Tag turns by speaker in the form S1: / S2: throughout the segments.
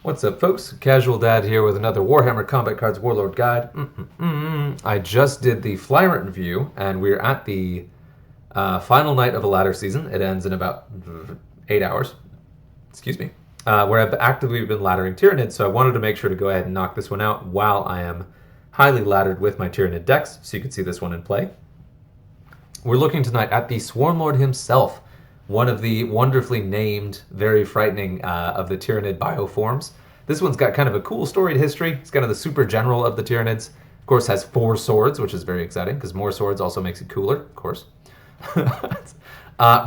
S1: What's up, folks? Casual Dad here with another Warhammer Combat Cards Warlord guide. I just did the Flyrant review, and we're at the final night of a ladder season. It ends in about 8 hours. Excuse me. Where I've actively been laddering Tyranid, so I wanted to make sure to go ahead and knock this one out while I am highly laddered with my Tyranid decks, so you can see this one in play. We're looking tonight at the Swarmlord himself, one of the wonderfully named, very frightening of the Tyranid bioforms. This one's got kind of a cool storied history. It's kind of the super general of the Tyranids. Of course, has 4 swords, which is very exciting, because more swords also makes it cooler, of course.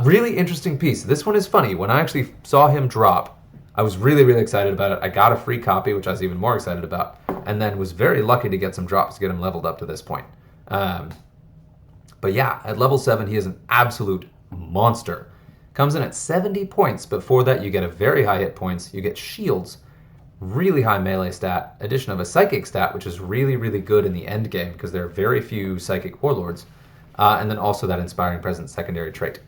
S1: Really interesting piece. This one is funny. When I actually saw him drop, I was really, really excited about it. I got a free copy, which I was even more excited about, and then was very lucky to get some drops to get him leveled up to this point. But yeah, at level 7, he is an absolute monster. Comes in at 70 points. Before that, you get a very high hit points. You get shields, really high melee stat, addition of a psychic stat, which is really, really good in the end game because there are very few psychic warlords. And then also that inspiring presence secondary trait.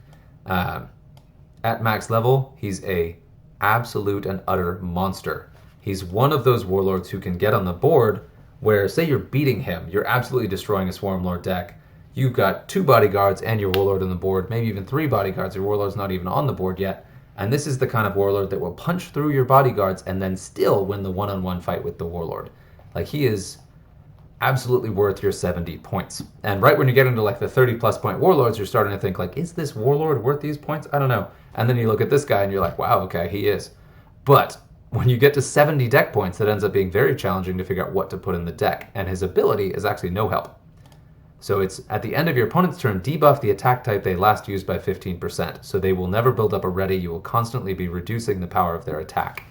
S1: At max level, he's a absolute and utter monster. He's one of those warlords who can get on the board where, say you're beating him, you're absolutely destroying a Swarmlord deck. You've got 2 bodyguards and your warlord on the board, maybe even 3 bodyguards. Your warlord's not even on the board yet. And this is the kind of warlord that will punch through your bodyguards and then still win the one-on-one fight with the warlord. Like, he is absolutely worth your 70 points. And right when you get into like the 30-plus point warlords, you're starting to think like, is this warlord worth these points? I don't know. And then you look at this guy and you're like, wow, okay, he is. But when you get to 70 deck points, it ends up being very challenging to figure out what to put in the deck. And his ability is actually no help. So it's at the end of your opponent's turn, debuff the attack type they last used by 15%. So they will never build up a ready. You will constantly be reducing the power of their attack.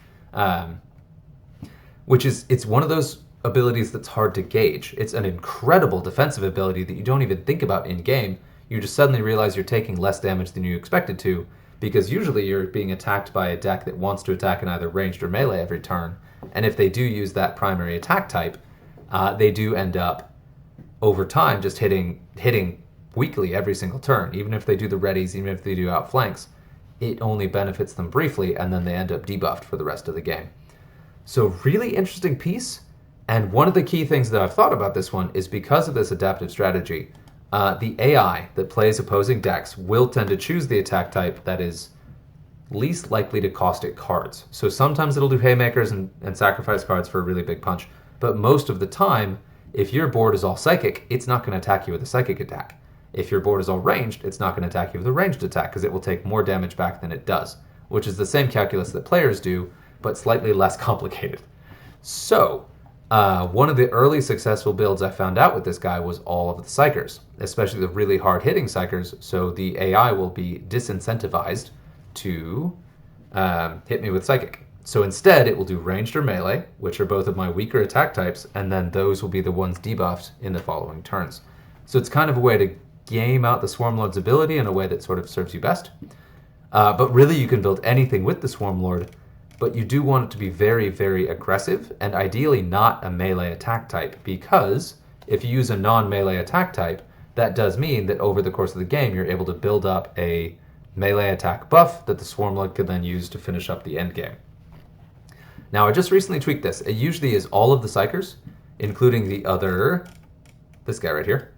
S1: It's one of those abilities that's hard to gauge. It's an incredible defensive ability that you don't even think about in game. You just suddenly realize you're taking less damage than you expected to, because usually you're being attacked by a deck that wants to attack in either ranged or melee every turn. And if they do use that primary attack type, they do end up over time just hitting weakly every single turn. Even if they do the readies, even if they do outflanks, it only benefits them briefly, and then they end up debuffed for the rest of the game. So really interesting piece. And one of the key things that I've thought about this one is because of this adaptive strategy, the AI that plays opposing decks will tend to choose the attack type that is least likely to cost it cards. So sometimes it'll do haymakers and sacrifice cards for a really big punch, but most of the time, if your board is all psychic, it's not going to attack you with a psychic attack. If your board is all ranged, it's not going to attack you with a ranged attack because it will take more damage back than it does, which is the same calculus that players do, but slightly less complicated. So, one of the early successful builds I found out with this guy was all of the psychers, especially the really hard-hitting psychers, so the AI will be disincentivized to hit me with psychic. So instead, it will do ranged or melee, which are both of my weaker attack types, and then those will be the ones debuffed in the following turns. So it's kind of a way to game out the Swarmlord's ability in a way that sort of serves you best. But really, you can build anything with the Swarmlord, but you do want it to be very, very aggressive, and ideally not a melee attack type, because if you use a non-melee attack type, that does mean that over the course of the game, you're able to build up a melee attack buff that the Swarmlord can then use to finish up the end game. Now, I just recently tweaked this. It usually is all of the psychers, including this guy right here,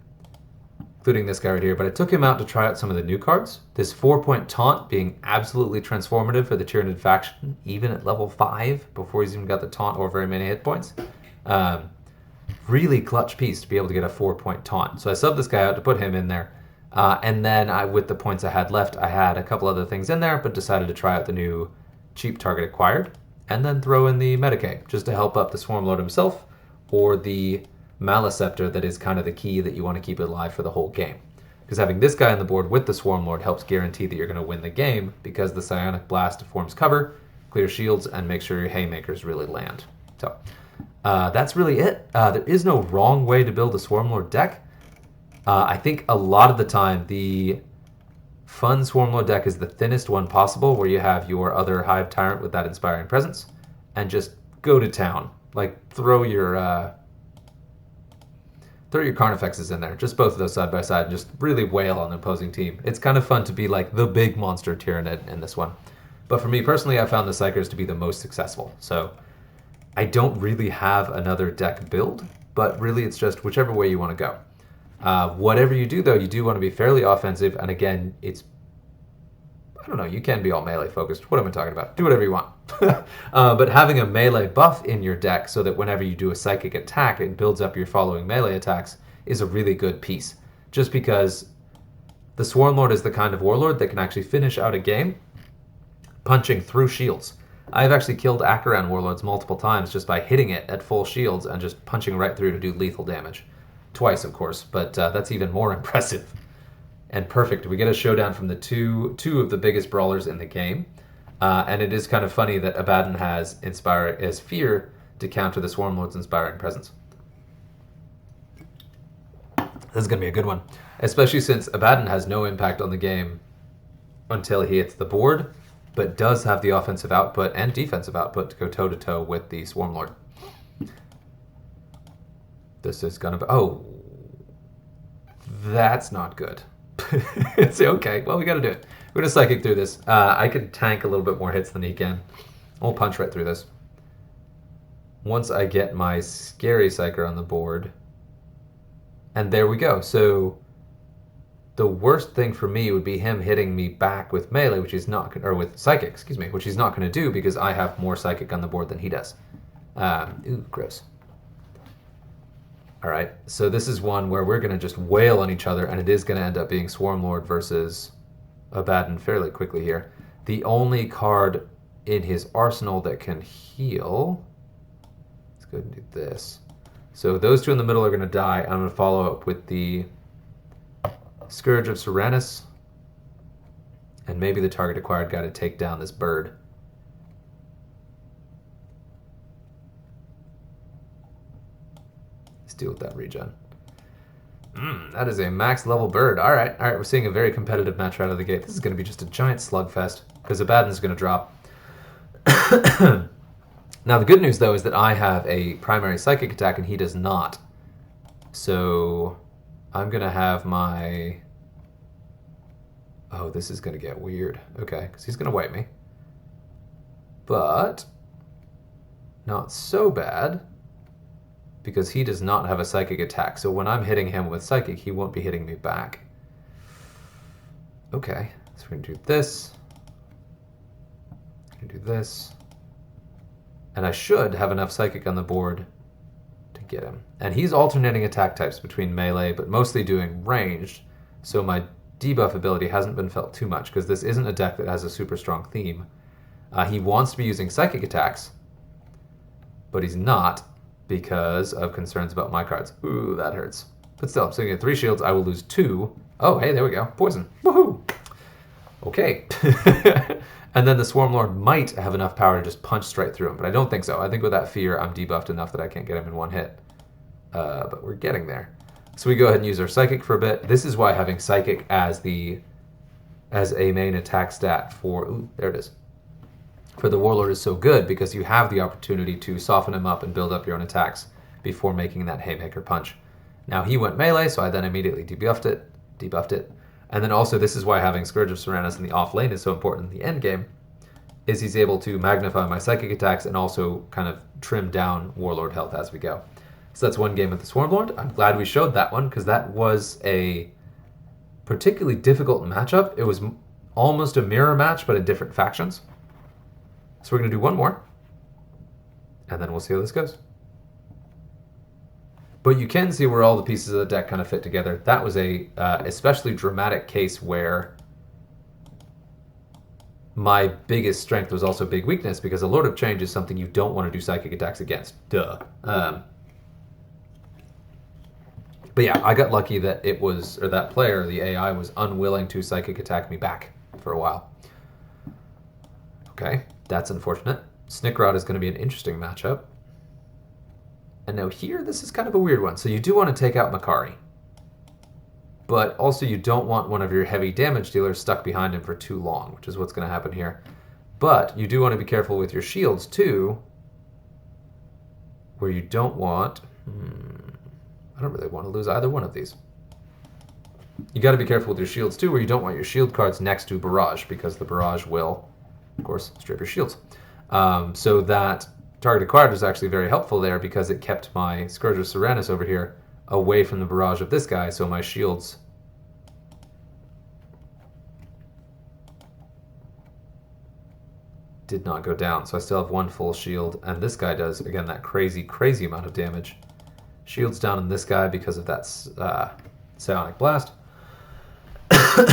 S1: but I took him out to try out some of the new cards. This 4-point taunt being absolutely transformative for the Tyranid faction, even at level 5, before he's even got the taunt or very many hit points. Really clutch piece to be able to get a 4-point taunt. So I subbed this guy out to put him in there. And then with the points I had left, I had a couple other things in there, but decided to try out the new cheap target acquired, and then throw in the Medicae, just to help up the Swarmlord himself, or the Maleceptor that is kind of the key that you want to keep alive for the whole game. Because having this guy on the board with the Swarmlord helps guarantee that you're going to win the game, because the Psionic Blast forms cover, clears shields, and makes sure your haymakers really land. So that's really it. There is no wrong way to build a Swarmlord deck. I think a lot of the time the fun Swarmlord deck is the thinnest one possible, where you have your other Hive Tyrant with that inspiring presence, and just go to town. Like, throw your Carnifexes in there, just both of those side by side, and just really wail on the opposing team. It's kind of fun to be like the big monster Tyranid in this one. But for me personally, I found the Psychers to be the most successful. So I don't really have another deck build, but really it's just whichever way you want to go. Whatever you do, though, you do want to be fairly offensive, and again, it's, I don't know, you can be all melee focused. What am I talking about? Do whatever you want. But having a melee buff in your deck so that whenever you do a psychic attack, it builds up your following melee attacks is a really good piece. Just because the Swarmlord is the kind of warlord that can actually finish out a game punching through shields. I've actually killed Acheron warlords multiple times just by hitting it at full shields and just punching right through to do lethal damage. Twice, of course, but that's even more impressive. And perfect. We get a showdown from the two of the biggest brawlers in the game. And it is kind of funny that Abaddon has Fear to counter the Swarmlord's Inspiring Presence. This is going to be a good one. Especially since Abaddon has no impact on the game until he hits the board, but does have the offensive output and defensive output to go toe-to-toe with the Swarmlord. This is going to be... Oh. That's not good. It's okay. Well, we got to do it. We're going to Psychic through this. I could tank a little bit more hits than he can. We'll punch right through this. Once I get my Scary Psyker on the board... And there we go. So the worst thing for me would be him hitting me back with melee, which he's not, or with psychic, excuse me, which he's not going to do because I have more psychic on the board than he does. Ooh, gross. All right, so this is one where we're going to just wail on each other, and it is going to end up being Swarmlord versus Abaddon fairly quickly here. The only card in his arsenal that can heal... Let's go ahead and do this. So those two in the middle are going to die. I'm going to follow up with the Scourge of Serenus. And maybe the target acquired guy to take down this bird. Let's deal with that regen. That is a max level bird. All right, we're seeing a very competitive match right out of the gate. This is going to be just a giant slugfest because Abaddon's going to drop. Now, the good news, though, is that I have a primary psychic attack and he does not. So I'm going to have my... Oh, this is going to get weird. Okay, because he's going to wipe me. But not so bad because he does not have a psychic attack. So when I'm hitting him with psychic, he won't be hitting me back. Okay, so we're going to do this. We're going to do this. And I should have enough psychic on the board to get him. And he's alternating attack types between melee, but mostly doing ranged. So my debuff ability hasn't been felt too much, because this isn't a deck that has a super strong theme. He wants to be using psychic attacks, but he's not because of concerns about my cards. Ooh, that hurts. But still, I'm sitting at 3 shields. I will lose 2. Oh, hey, there we go. Poison. Woohoo! Okay. And then the Swarmlord might have enough power to just punch straight through him, but I don't think so. I think with that fear, I'm debuffed enough that I can't get him in one hit. But we're getting there. So we go ahead and use our Psychic for a bit. This is why having Psychic as a main attack stat for... Ooh, there it is. For the Warlord is so good, because you have the opportunity to soften him up and build up your own attacks before making that Haymaker punch. Now, he went melee, so I then immediately debuffed it. And then also, this is why having Scourge of Serenus in the off lane is so important in the end game, is he's able to magnify my psychic attacks and also kind of trim down Warlord health as we go. So that's one game with the Swarmlord. I'm glad we showed that one, because that was a particularly difficult matchup. It was almost a mirror match, but in different factions. So we're going to do one more, and then we'll see how this goes. But you can see where all the pieces of the deck kind of fit together. That was a especially dramatic case where my biggest strength was also big weakness, because a Lord of Change is something you don't want to do psychic attacks against. Duh. But yeah, I got lucky that that player, the AI, was unwilling to psychic attack me back for a while. Okay, that's unfortunate. Snick Rod is going to be an interesting matchup. And now here, this is kind of a weird one. So you do want to take out Makari. But also you don't want one of your heavy damage dealers stuck behind him for too long, which is what's going to happen here. But you do want to be careful with your shields too, where you don't want... I don't really want to lose either one of these. You got to be careful with your shields too, where you don't want your shield cards next to Barrage, because the Barrage will, of course, strip your shields. So that target acquired was actually very helpful there because it kept my Scourge of Seranus over here away from the barrage of this guy, so my shields did not go down. So I still have one full shield, and this guy does, again, that crazy, crazy amount of damage. Shields down on this guy because of that Psionic Blast.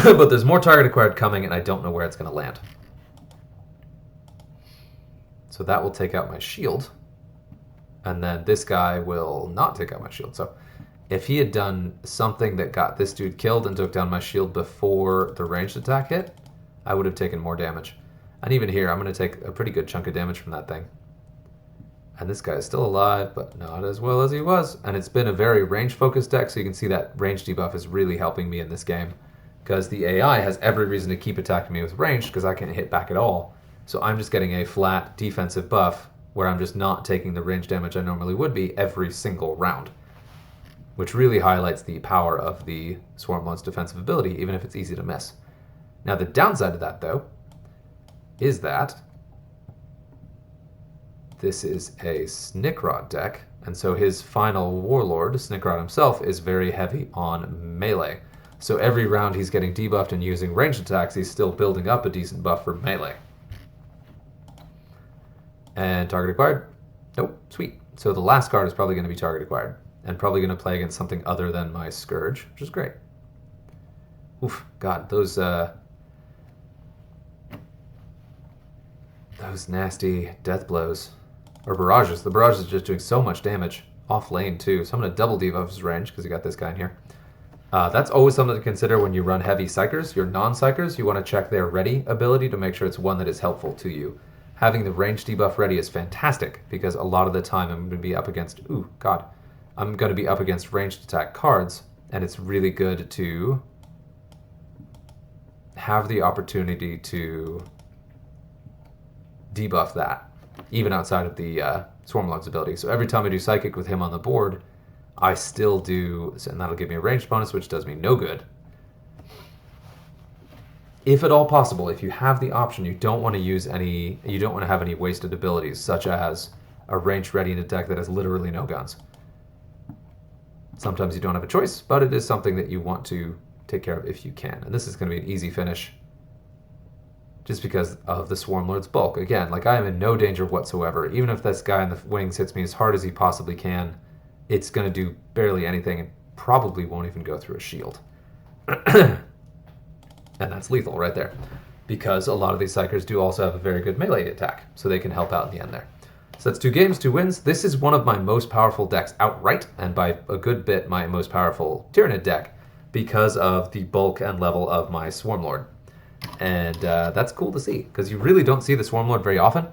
S1: But there's more target acquired coming, and I don't know where it's going to land. So that will take out my shield. And then this guy will not take out my shield. So if he had done something that got this dude killed and took down my shield before the ranged attack hit, I would have taken more damage. And even here, I'm going to take a pretty good chunk of damage from that thing. And this guy is still alive, but not as well as he was. And it's been a very range-focused deck, so you can see that range debuff is really helping me in this game. Because the AI has every reason to keep attacking me with range, because I can't hit back at all. So I'm just getting a flat defensive buff, where I'm just not taking the range damage I normally would be every single round. Which really highlights the power of the Swarmlord's defensive ability, even if it's easy to miss. Now the downside of that, though, is that this is a Snick Rod deck, and so his final Warlord, Snick Rod himself, is very heavy on melee. So every round he's getting debuffed and using ranged attacks, he's still building up a decent buff for melee. And target acquired? Nope, sweet. So the last card is probably going to be target acquired, and probably going to play against something other than my Scourge, which is great. Oof, God, those nasty death blows. Or barrages. The barrage is just doing so much damage off lane too. So I'm going to double debuff his range because you got this guy in here. That's always something to consider when you run heavy psychers. Your non-psychers, you want to check their ready ability to make sure it's one that is helpful to you. Having the range debuff ready is fantastic because a lot of the time I'm going to be up against, I'm going to be up against ranged attack cards, and it's really good to have the opportunity to debuff that, even outside of the Swarmlord's ability. So every time I do Psychic with him on the board, I still do, and that'll give me a ranged bonus, which does me no good. If at all possible, if you have the option, you don't want to have any wasted abilities, such as a ranged ready in a deck that has literally no guns. Sometimes you don't have a choice, but it is something that you want to take care of if you can. And this is going to be an easy finish, just because of the Swarmlord's bulk. Again, like, I am in no danger whatsoever. Even if this guy in the wings hits me as hard as he possibly can, it's going to do barely anything and probably won't even go through a shield. And that's lethal right there. Because a lot of these Psychers do also have a very good melee attack, so they can help out in the end there. So that's 2 games, 2 wins. This is one of my most powerful decks outright, and by a good bit my most powerful Tyranid deck, because of the bulk and level of my Swarmlord. And that's cool to see, because you really don't see the Swarmlord very often,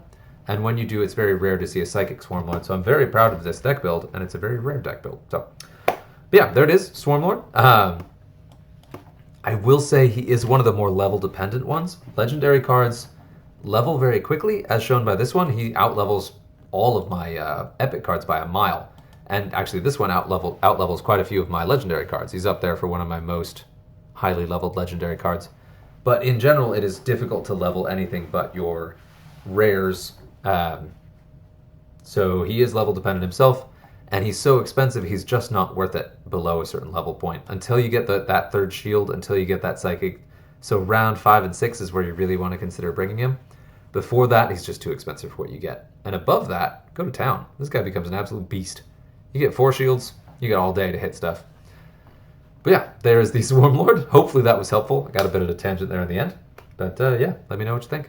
S1: and when you do, it's very rare to see a Psychic Swarmlord, so I'm very proud of this deck build, and it's a very rare deck build. So, but yeah, there it is, Swarmlord. I will say he is one of the more level-dependent ones. Legendary cards level very quickly, as shown by this one. He outlevels all of my epic cards by a mile, and actually this one outlevels quite a few of my legendary cards. He's up there for one of my most highly leveled legendary cards. But in general, it is difficult to level anything but your rares. So he is level dependent himself, and he's so expensive, he's just not worth it below a certain level point. Until you get that 3rd shield, until you get that Psychic. So round 5 and 6 is where you really want to consider bringing him. Before that, he's just too expensive for what you get. And above that, go to town. This guy becomes an absolute beast. You get 4 shields, you get all day to hit stuff. But yeah, there is the Swarmlord. Hopefully that was helpful. I got a bit of a tangent there in the end. But yeah, let me know what you think.